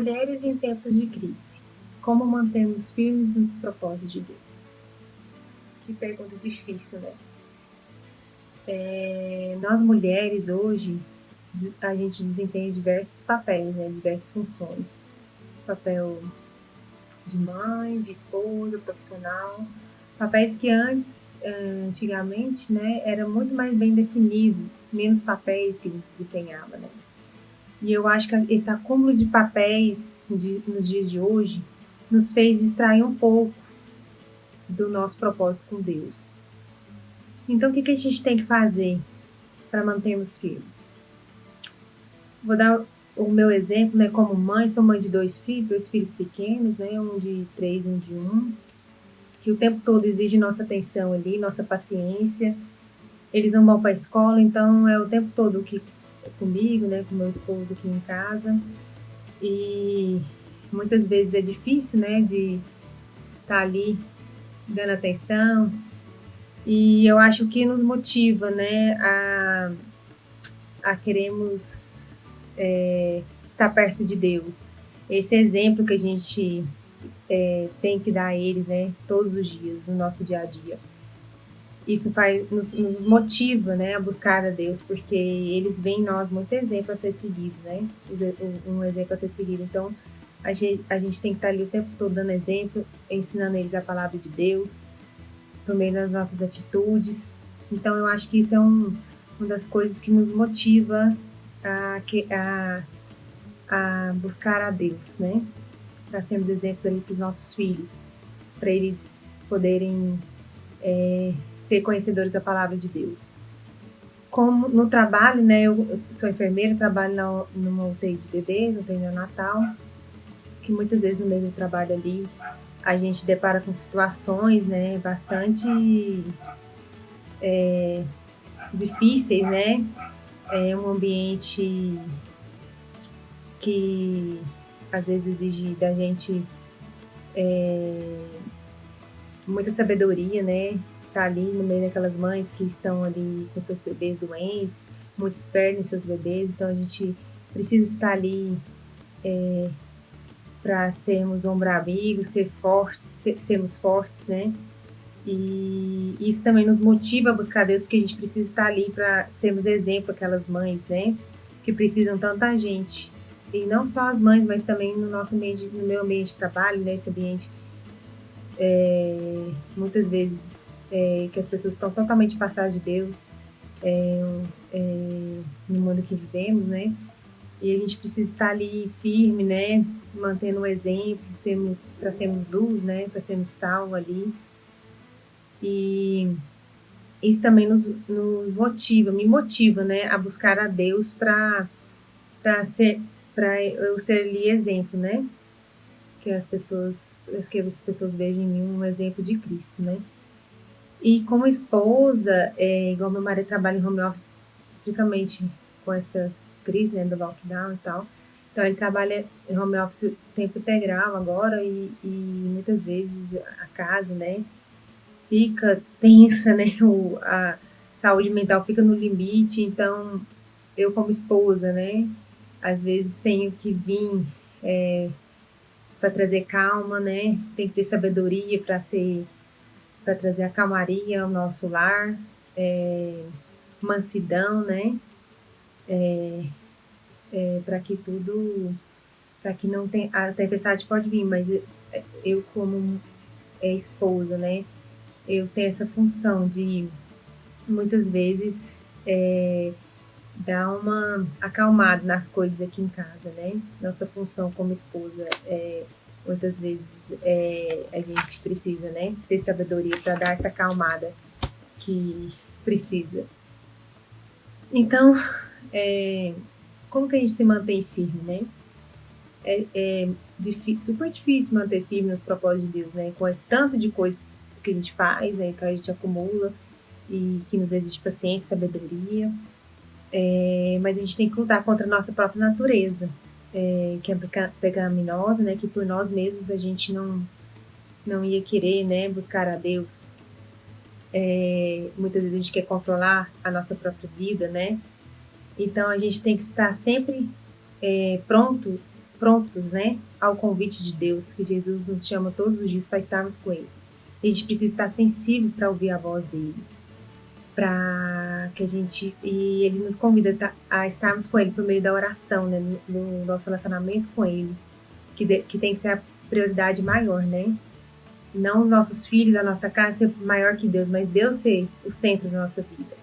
Mulheres em tempos de crise. Como mantemos firmes nos propósitos de Deus? Que pergunta difícil, né? Nós mulheres hoje, a gente desempenha diversos papéis, né? Diversas funções. Papel de mãe, de esposa, profissional. Papéis que antigamente, né, eram muito mais bem definidos, menos papéis que a gente desempenhava, né? E eu acho que esse acúmulo de papéis nos dias de hoje nos fez distrair um pouco do nosso propósito com Deus. Então, o que a gente tem que fazer para mantermos firmes? Vou dar o meu exemplo, né? Como mãe, sou mãe de dois filhos pequenos, né? Um de 3 e um de 1, que o tempo todo exige nossa atenção ali, nossa paciência. Eles não vão para a escola, então é o tempo todo aqui comigo, né? Com meu esposo aqui em casa. E muitas vezes é difícil, né? De estar ali dando atenção. E eu acho que nos motiva, né? A queremos estar perto de Deus. Esse exemplo que a gente tem que dar a eles, né? Todos os dias, no nosso dia a dia. Isso nos motiva, né, a buscar a Deus, porque eles veem em nós muito exemplo a ser seguido, né? Um exemplo a ser seguido. Então, a gente tem que estar ali o tempo todo dando exemplo, ensinando eles a palavra de Deus, por meio das nossas atitudes. Então, eu acho que isso é uma das coisas que nos motiva a buscar a Deus, né? Para sermos exemplos ali para os nossos filhos, para eles poderem ser conhecedores da palavra de Deus. Como no trabalho, né, eu sou enfermeira, trabalho numa UTI de bebês, UTI neonatal, que muitas vezes no meio do trabalho ali a gente depara com situações, né, bastante difíceis, né? É um ambiente que às vezes exige da gente muita sabedoria, né? Tá ali no meio daquelas mães que estão ali com seus bebês doentes, muitos perdem seus bebês, então a gente precisa estar ali para sermos ombro-amigo, sermos fortes, né? E isso também nos motiva a buscar Deus, porque a gente precisa estar ali para sermos exemplo aquelas mães, né? Que precisam tanta gente. E não só as mães, mas também no meu ambiente de trabalho, nesse ambiente muitas vezes que as pessoas estão totalmente passadas de Deus no mundo que vivemos, né? E a gente precisa estar ali firme, né? Mantendo o exemplo, para sermos luz, né? Para sermos sal ali. E isso também nos motiva, me motiva, né? A buscar a Deus para eu ser ali exemplo, né? Que as pessoas vejam em mim um exemplo de Cristo, né? E como esposa, igual meu marido trabalha em home office, principalmente com essa crise, né, do lockdown e tal. Então ele trabalha em home office tempo integral agora e muitas vezes a casa, né, fica tensa, né, a saúde mental fica no limite. Então eu como esposa, né, às vezes tenho que vir para trazer calma, né, tem que ter sabedoria para trazer a calmaria ao nosso lar, mansidão, né? Para que não tenha, a tempestade pode vir, mas eu como esposa, né? Eu tenho essa função de muitas vezes dar uma acalmada nas coisas aqui em casa, né? Nossa função como esposa muitas vezes a gente precisa, né? Ter sabedoria para dar essa acalmada que precisa. Então, como que a gente se mantém firme, né? Super difícil manter firme nos propósitos de Deus, né? Com esse tanto de coisas que a gente faz, né? Que a gente acumula e que nos exige paciência, sabedoria. Mas a gente tem que lutar contra a nossa própria natureza, que é pecaminosa, né? Que por nós mesmos a gente não ia querer, né? Buscar a Deus. Muitas vezes a gente quer controlar a nossa própria vida, né? Então a gente tem que estar sempre pronto prontos, né, ao convite de Deus, que Jesus nos chama todos os dias para estarmos com Ele. A gente precisa estar sensível para ouvir a voz dele, para que a gente, e Ele nos convida a estarmos com Ele por meio da oração, né, no nosso relacionamento com Ele, que tem que ser a prioridade maior, né? Não os nossos filhos, a nossa casa ser maior que Deus, mas Deus ser o centro da nossa vida.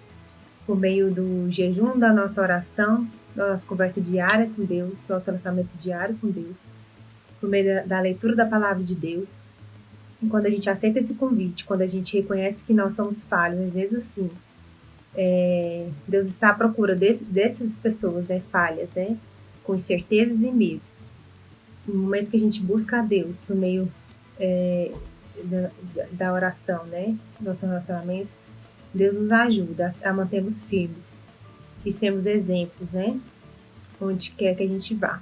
Por meio do jejum, da nossa oração, da nossa conversa diária com Deus, do nosso relacionamento diário com Deus, por meio da leitura da palavra de Deus. E quando a gente aceita esse convite, quando a gente reconhece que nós somos falhos, às vezes assim, Deus está à procura dessas pessoas, né, falhas, né, com incertezas e medos. No momento que a gente busca a Deus por meio da oração, né, do nosso relacionamento, Deus nos ajuda a mantermos firmes e sermos exemplos, né, onde quer que a gente vá.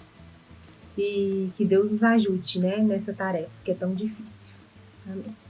E que Deus nos ajude, né, nessa tarefa que é tão difícil. Amém.